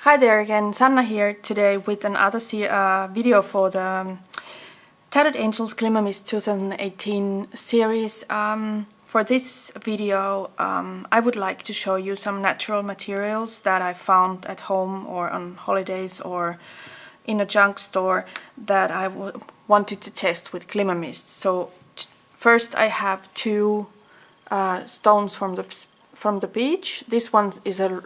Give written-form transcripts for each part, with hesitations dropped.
Hi there again, Sanna here today with another video for the Tattered Angels Glimmer Mist 2018 series. For this video I would like to show you some natural materials that I found at home or on holidays or in a junk store that I wanted to test with glimmer mist. So first I have two stones from the beach. This one is a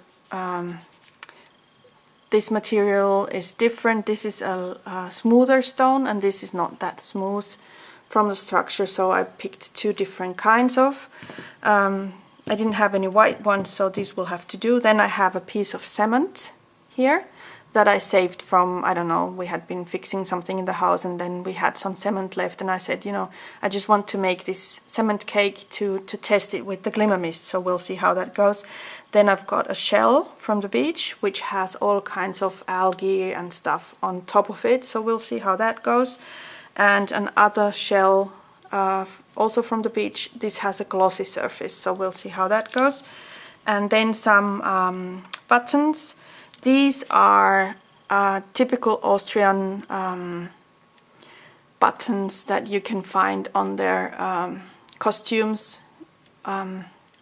this material is different. This is a smoother stone and this is not that smooth from the structure, so I picked two different kinds of. I didn't have any white ones, so this will have to do. Then I have a piece of cement here that I saved from, I don't know, we had been fixing something in the house and then we had some cement left and I said, you know, I just want to make this cement cake to test it with the glimmer mist, so we'll see how that goes. Then I've got a shell from the beach which has all kinds of algae and stuff on top of it, so we'll see how that goes. And another shell also from the beach. This has a glossy surface, so we'll see how that goes. And then some buttons. These are typical Austrian buttons that you can find on their costumes,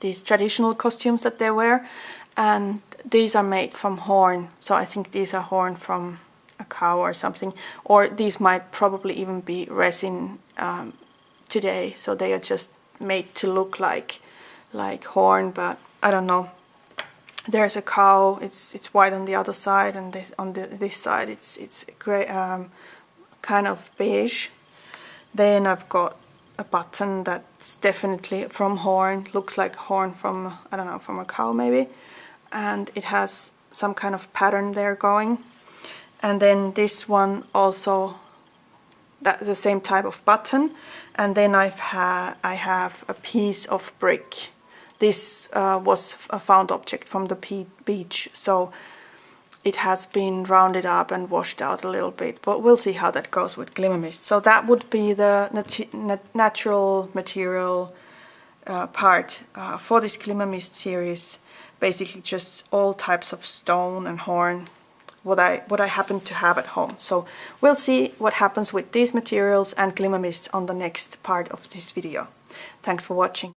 these traditional costumes that they wear, and these are made from horn, so I think these are horn from a cow or something, or these might probably even be resin today, so they are just made to look like horn, but I don't know. There's a cow, it's white on the other side, and this side it's grey, kind of beige. Then I've got a button that's definitely from horn, looks like horn from, I don't know, from a cow maybe, and it has some kind of pattern there going. And then this one also, that's the same type of button. And then I have a piece of brick. This was a found object from the beach, so it has been rounded up and washed out a little bit, but we'll see how that goes with glimmer mist. So that would be the natural material part for this glimmer mist series. Basically just all types of stone and horn, what I happen to have at home. So we'll see what happens with these materials and glimmer mist on the next part of this video. Thanks for watching.